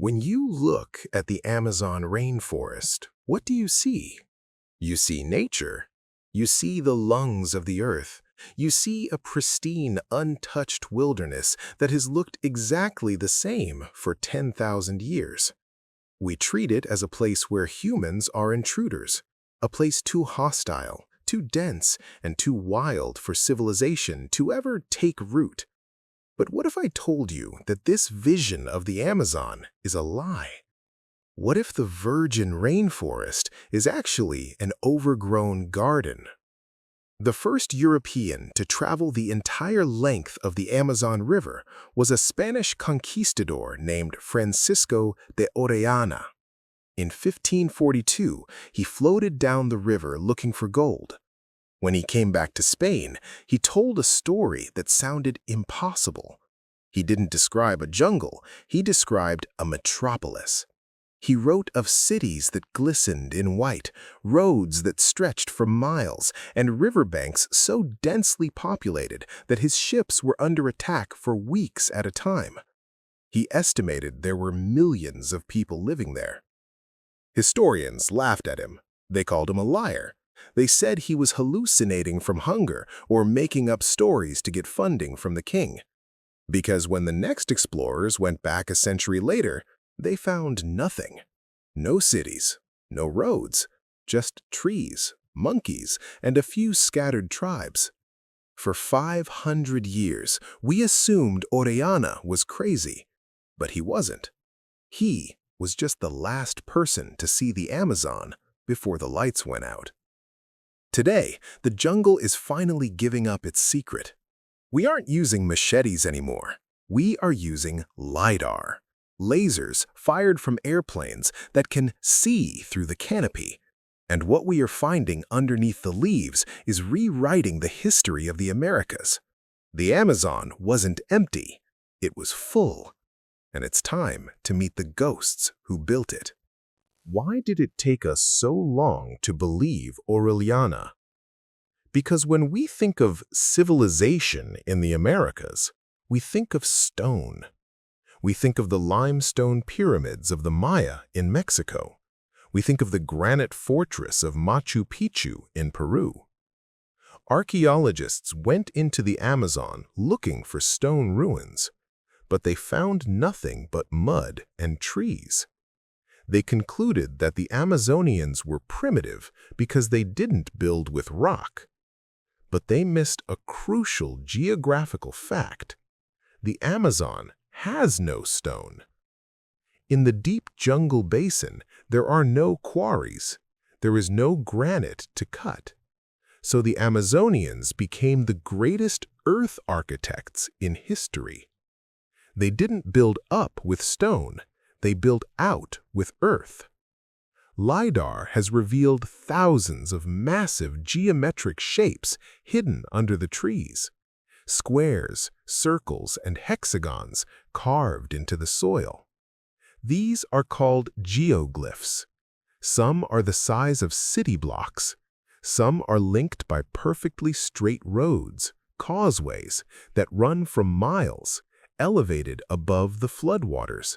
When you look at the Amazon rainforest, what do you see? You see nature. You see the lungs of the earth. You see a pristine, untouched wilderness that has looked exactly the same for 10,000 years. We treat it as a place where humans are intruders, a place too hostile, too dense, and too wild for civilization to ever take root. But what if I told you that this vision of the Amazon is a lie? What if the virgin rainforest is actually an overgrown garden? The first European to travel the entire length of the Amazon River was a Spanish conquistador named Francisco de Orellana. In 1542, he floated down the river looking for gold. When he came back to Spain, he told a story that sounded impossible. He didn't describe a jungle, he described a metropolis. He wrote of cities that glistened in white, roads that stretched for miles, and riverbanks so densely populated that his ships were under attack for weeks at a time. He estimated there were millions of people living there. Historians laughed at him. They called him a liar. They said he was hallucinating from hunger or making up stories to get funding from the king. Because when the next explorers went back a century later, they found nothing. No cities, no roads, just trees, monkeys, and a few scattered tribes. For 500 years, we assumed Orellana was crazy, but he wasn't. He was just the last person to see the Amazon before the lights went out. Today, the jungle is finally giving up its secret. We aren't using machetes anymore. We are using LIDAR, lasers fired from airplanes that can see through the canopy. And what we are finding underneath the leaves is rewriting the history of the Americas. The Amazon wasn't empty, it was full. And it's time to meet the ghosts who built it. Why did it take us so long to believe Orellana? Because when we think of civilization in the Americas, we think of stone. We think of the limestone pyramids of the Maya in Mexico. We think of the granite fortress of Machu Picchu in Peru. Archaeologists went into the Amazon looking for stone ruins, but they found nothing but mud and trees. They concluded that the Amazonians were primitive because they didn't build with rock. But they missed a crucial geographical fact. The Amazon has no stone. In the deep jungle basin, there are no quarries. There is no granite to cut. So the Amazonians became the greatest earth architects in history. They didn't build up with stone. They built out with earth. LIDAR has revealed thousands of massive geometric shapes hidden under the trees. Squares, circles, and hexagons carved into the soil. These are called geoglyphs. Some are the size of city blocks. Some are linked by perfectly straight roads, causeways, that run for miles, elevated above the floodwaters.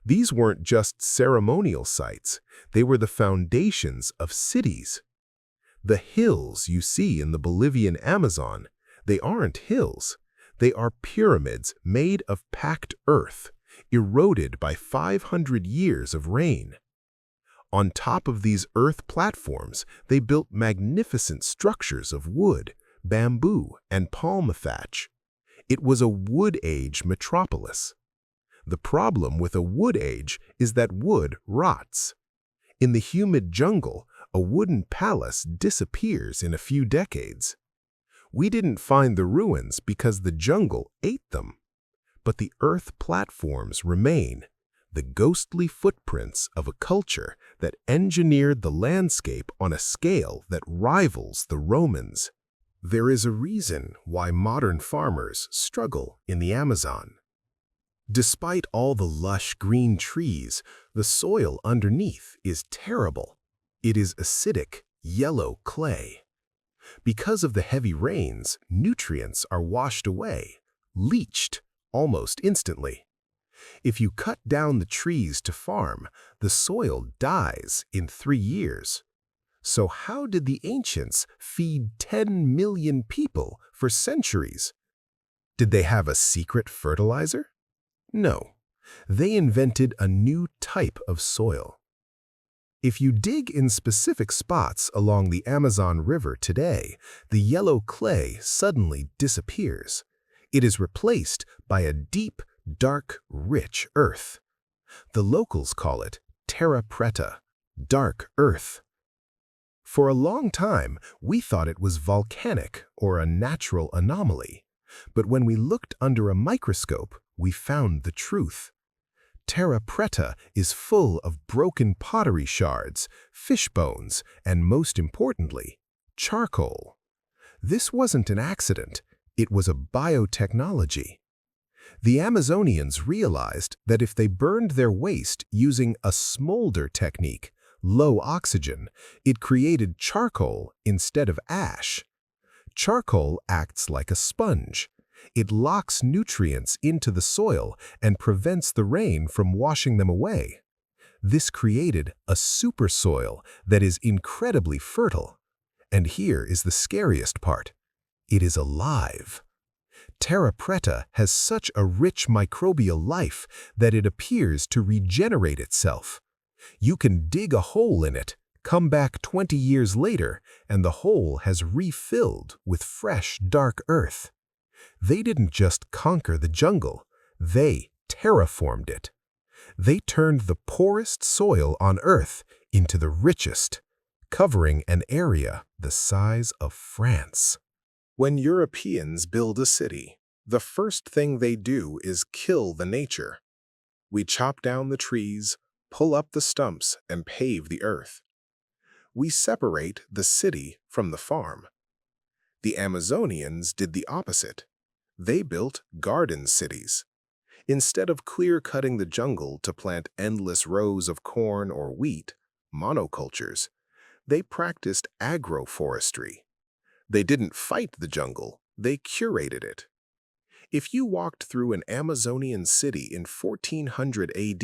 These weren't just ceremonial sites, they were the foundations of cities. The hills you see in the Bolivian Amazon, they aren't hills. They are pyramids made of packed earth, eroded by 500 years of rain. On top of these earth platforms, they built magnificent structures of wood, bamboo, and palm thatch. It was a wood age metropolis. The problem with a wood age is that wood rots. In the humid jungle, a wooden palace disappears in a few decades. We didn't find the ruins because the jungle ate them. But the earth platforms remain, the ghostly footprints of a culture that engineered the landscape on a scale that rivals the Romans. There is a reason why modern farmers struggle in the Amazon. Despite all the lush green trees, the soil underneath is terrible. It is acidic, yellow clay. Because of the heavy rains, nutrients are washed away, leached almost instantly. If you cut down the trees to farm, the soil dies in 3 years. So how did the ancients feed 10 million people for centuries? Did they have a secret fertilizer? No. They invented a new type of soil. If you dig in specific spots along the Amazon River today, the yellow clay suddenly disappears. It is replaced by a deep, dark, rich earth. The locals call it Terra Preta, dark earth. For a long time, we thought it was volcanic or a natural anomaly. But when we looked under a microscope, we found the truth. Terra Preta is full of broken pottery shards, fish bones, and most importantly, charcoal. This wasn't an accident, it was a biotechnology. The Amazonians realized that if they burned their waste using a smolder technique, low oxygen, it created charcoal instead of ash. Charcoal acts like a sponge. It locks nutrients into the soil and prevents the rain from washing them away. This created a super soil that is incredibly fertile. And here is the scariest part. It is alive. Terra Preta has such a rich microbial life that it appears to regenerate itself. You can dig a hole in it, come back 20 years later, and the hole has refilled with fresh, dark earth. They didn't just conquer the jungle, they terraformed it. They turned the poorest soil on Earth into the richest, covering an area the size of France. When Europeans build a city, the first thing they do is kill the nature. We chop down the trees, pull up the stumps, and pave the earth. We separate the city from the farm. The Amazonians did the opposite. They built garden cities. Instead of clear-cutting the jungle to plant endless rows of corn or wheat, monocultures, they practiced agroforestry. They didn't fight the jungle, they curated it. If you walked through an Amazonian city in 1400 AD,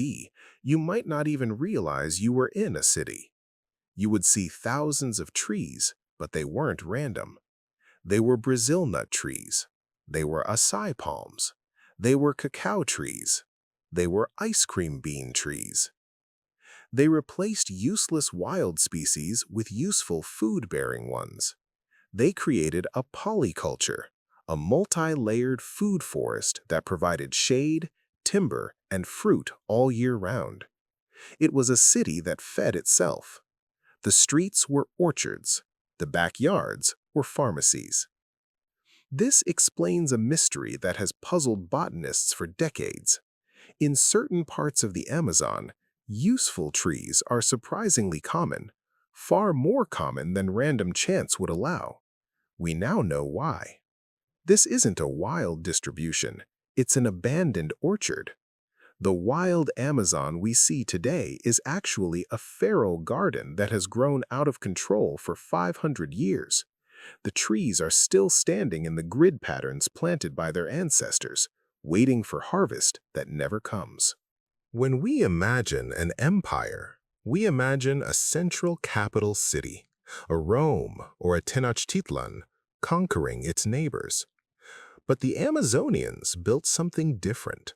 you might not even realize you were in a city. You would see thousands of trees, but they weren't random. They were Brazil nut trees. They were acai palms. They were cacao trees. They were ice cream bean trees. They replaced useless wild species with useful food-bearing ones. They created a polyculture, a multi-layered food forest that provided shade, timber, and fruit all year round. It was a city that fed itself. The streets were orchards. The backyards were pharmacies. This explains a mystery that has puzzled botanists for decades. In certain parts of the Amazon, useful trees are surprisingly common, far more common than random chance would allow. We now know why. This isn't a wild distribution, it's an abandoned orchard. The wild Amazon we see today is actually a feral garden that has grown out of control for 500 years. The trees are still standing in the grid patterns planted by their ancestors, waiting for harvest that never comes. When we imagine an empire, we imagine a central capital city, a Rome or a Tenochtitlan, conquering its neighbors. But the Amazonians built something different.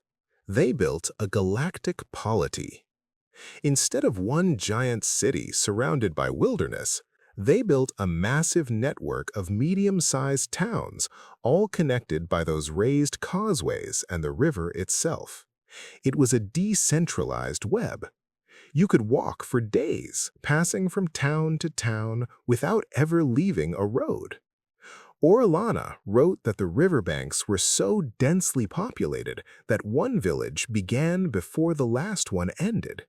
They built a galactic polity. Instead of one giant city surrounded by wilderness, they built a massive network of medium-sized towns, all connected by those raised causeways and the river itself. It was a decentralized web. You could walk for days, passing from town to town without ever leaving a road. Orellana wrote that the riverbanks were so densely populated that one village began before the last one ended.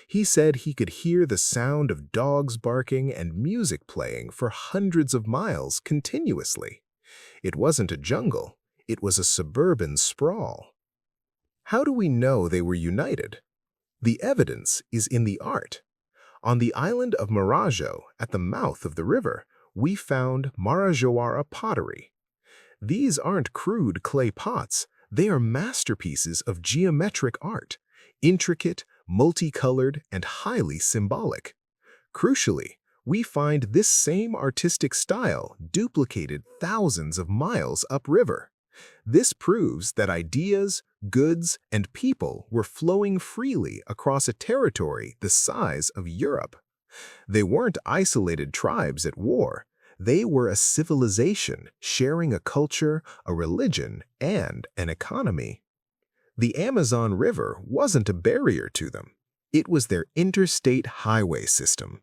He said he could hear the sound of dogs barking and music playing for hundreds of miles continuously. It wasn't a jungle, it was a suburban sprawl. How do we know they were united? The evidence is in the art. On the island of Marajo, at the mouth of the river, we found Marajoara pottery. These aren't crude clay pots, They are masterpieces of geometric art, intricate, multicolored, and highly symbolic. Crucially, we find this same artistic style duplicated thousands of miles upriver. This proves that ideas, goods, and people were flowing freely across a territory the size of Europe. They weren't isolated tribes at war. They were a civilization sharing a culture, a religion, and an economy. The Amazon River wasn't a barrier to them. It was their interstate highway system.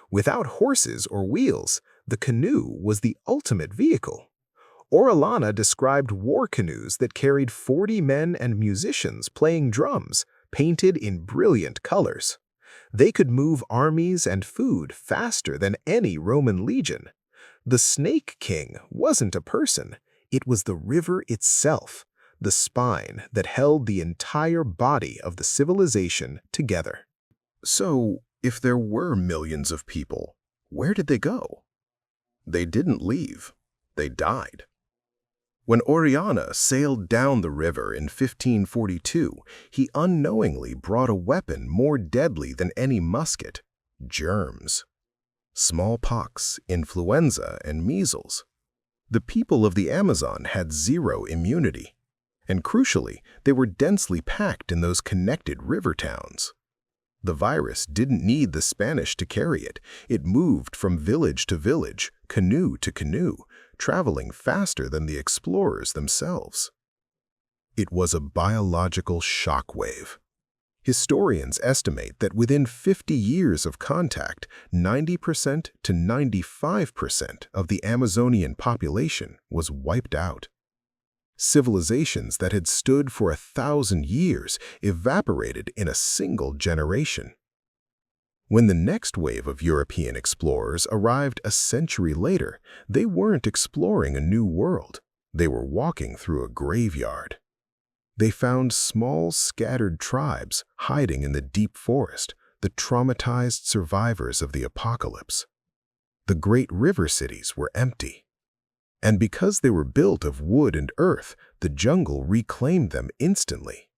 Without horses or wheels, the canoe was the ultimate vehicle. Orellana described war canoes that carried 40 men and musicians playing drums, painted in brilliant colors. They could move armies and food faster than any Roman legion. The Snake King wasn't a person, it was the river itself, the spine that held the entire body of the civilization together. So, if there were millions of people, where did they go? They didn't leave, they died. When Orellana sailed down the river in 1542, he unknowingly brought a weapon more deadly than any musket: germs. Smallpox, influenza, and measles. The people of the Amazon had zero immunity, and crucially, they were densely packed in those connected river towns. The virus didn't need the Spanish to carry it. It moved from village to village, canoe to canoe, traveling faster than the explorers themselves. It was a biological shockwave. Historians estimate that within 50 years of contact, 90% to 95% of the Amazonian population was wiped out. Civilizations that had stood for 1,000 years evaporated in a single generation. When the next wave of European explorers arrived a century later, they weren't exploring a new world. They were walking through a graveyard. They found small, scattered tribes hiding in the deep forest, the traumatized survivors of the apocalypse. The great river cities were empty. And because they were built of wood and earth, the jungle reclaimed them instantly.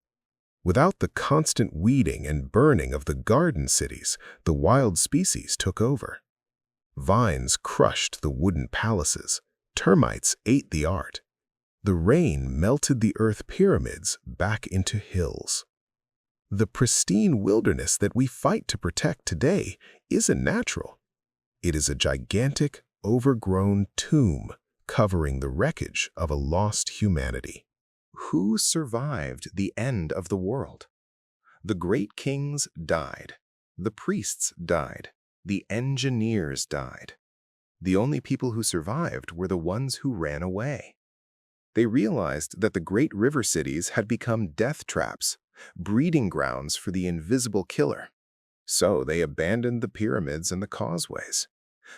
Without the constant weeding and burning of the garden cities, the wild species took over. Vines crushed the wooden palaces. Termites ate the art. The rain melted the earth pyramids back into hills. The pristine wilderness that we fight to protect today isn't natural. It is a gigantic, overgrown tomb covering the wreckage of a lost humanity. Who survived the end of the world? The great kings died. The priests died. The engineers died. The only people who survived were the ones who ran away. They realized that the great river cities had become death traps, breeding grounds for the invisible killer. So they abandoned the pyramids and the causeways.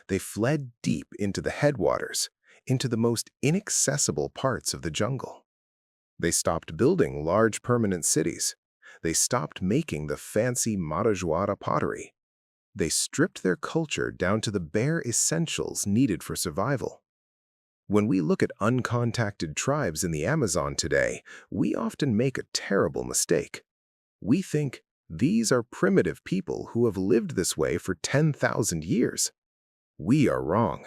They fled deep into the headwaters, into the most inaccessible parts of the jungle. They stopped building large permanent cities. They stopped making the fancy Marajoara pottery. They stripped their culture down to the bare essentials needed for survival. When we look at uncontacted tribes in the Amazon today, we often make a terrible mistake. We think these are primitive people who have lived this way for 10,000 years. We are wrong.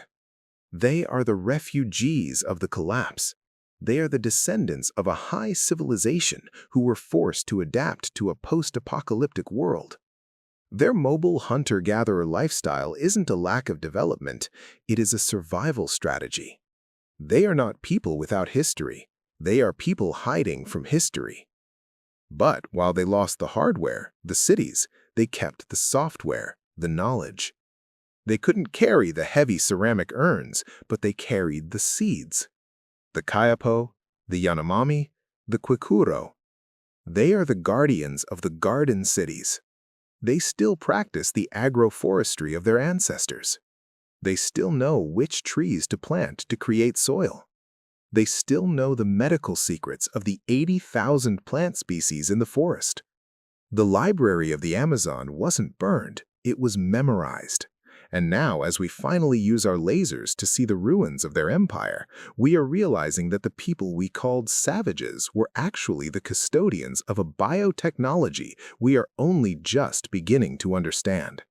They are the refugees of the collapse. They are the descendants of a high civilization who were forced to adapt to a post-apocalyptic world. Their mobile hunter-gatherer lifestyle isn't a lack of development, it is a survival strategy. They are not people without history. They are people hiding from history. But while they lost the hardware, the cities, they kept the software, the knowledge. They couldn't carry the heavy ceramic urns, but they carried the seeds. The Kayapo, the Yanomami, the Kwikuro. They are the guardians of the garden cities. They still practice the agroforestry of their ancestors. They still know which trees to plant to create soil. They still know the medical secrets of the 80,000 plant species in the forest. The library of the Amazon wasn't burned, it was memorized. And now, as we finally use our lasers to see the ruins of their empire, we are realizing that the people we called savages were actually the custodians of a biotechnology we are only just beginning to understand.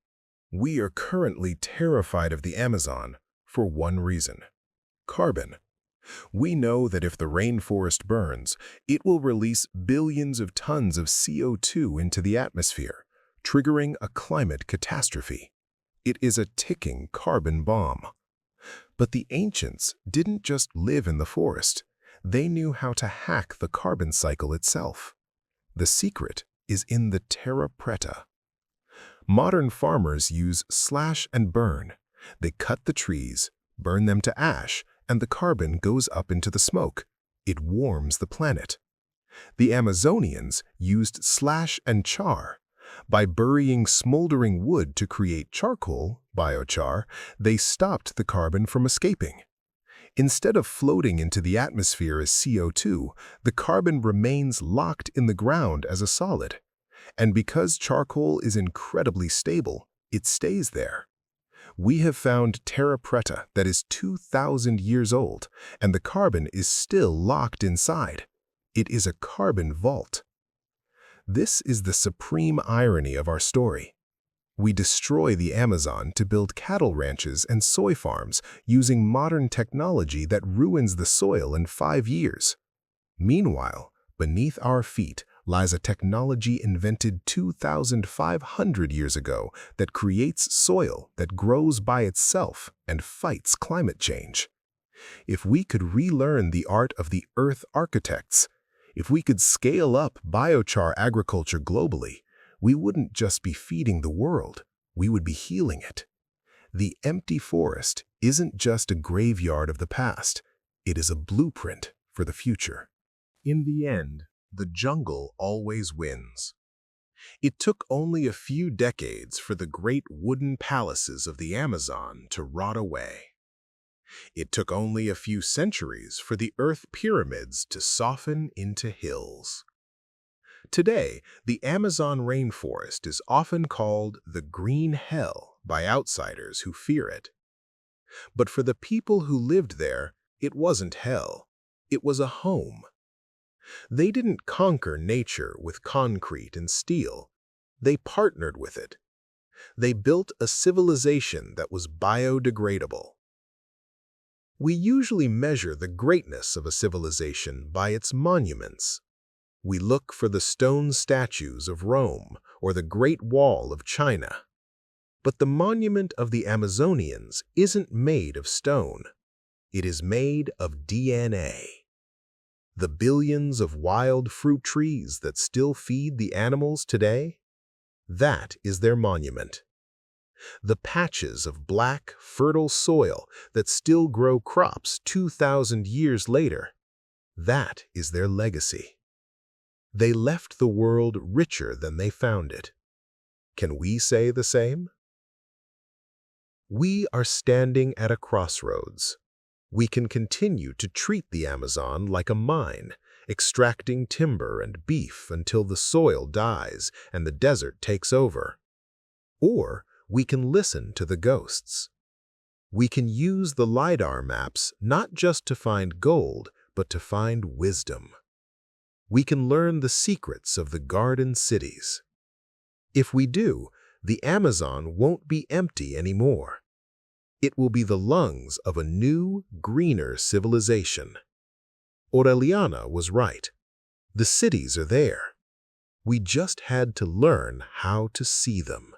We are currently terrified of the Amazon for one reason: carbon. We know that if the rainforest burns, it will release billions of tons of CO2 into the atmosphere, triggering a climate catastrophe. It is a ticking carbon bomb. But the ancients didn't just live in the forest. They knew how to hack the carbon cycle itself. The secret is in the Terra Preta. Modern farmers use slash and burn. They cut the trees, burn them to ash, and the carbon goes up into the smoke. It warms the planet. The Amazonians used slash and char. By burying smoldering wood to create charcoal, biochar, they stopped the carbon from escaping. Instead of floating into the atmosphere as CO2, the carbon remains locked in the ground as a solid. And because charcoal is incredibly stable, it stays there. We have found Terra Preta that is 2,000 years old, and the carbon is still locked inside. It is a carbon vault. This is the supreme irony of our story. We destroy the Amazon to build cattle ranches and soy farms using modern technology that ruins the soil in 5 years. Meanwhile, beneath our feet lies a technology invented 2,500 years ago that creates soil that grows by itself and fights climate change. If we could relearn the art of the Earth architects, if we could scale up biochar agriculture globally, we wouldn't just be feeding the world, we would be healing it. The empty forest isn't just a graveyard of the past, it is a blueprint for the future. In the end, the jungle always wins. It took only a few decades for the great wooden palaces of the Amazon to rot away. It took only a few centuries for the Earth pyramids to soften into hills. Today, the Amazon rainforest is often called the Green Hell by outsiders who fear it. But for the people who lived there, it wasn't hell. It was a home. They didn't conquer nature with concrete and steel. They partnered with it. They built a civilization that was biodegradable. We usually measure the greatness of a civilization by its monuments. We look for the stone statues of Rome or the Great Wall of China. But the monument of the Amazonians isn't made of stone. It is made of DNA. The billions of wild fruit trees that still feed the animals today, that is their monument. The patches of black, fertile soil that still grow crops 2,000 years later, that is their legacy. They left the world richer than they found it. Can we say the same? We are standing at a crossroads. We can continue to treat the Amazon like a mine, extracting timber and beef until the soil dies and the desert takes over. Or we can listen to the ghosts. We can use the LIDAR maps not just to find gold, but to find wisdom. We can learn the secrets of the garden cities. If we do, the Amazon won't be empty anymore. It will be the lungs of a new, greener civilization. Aureliana was right. The cities are there. We just had to learn how to see them.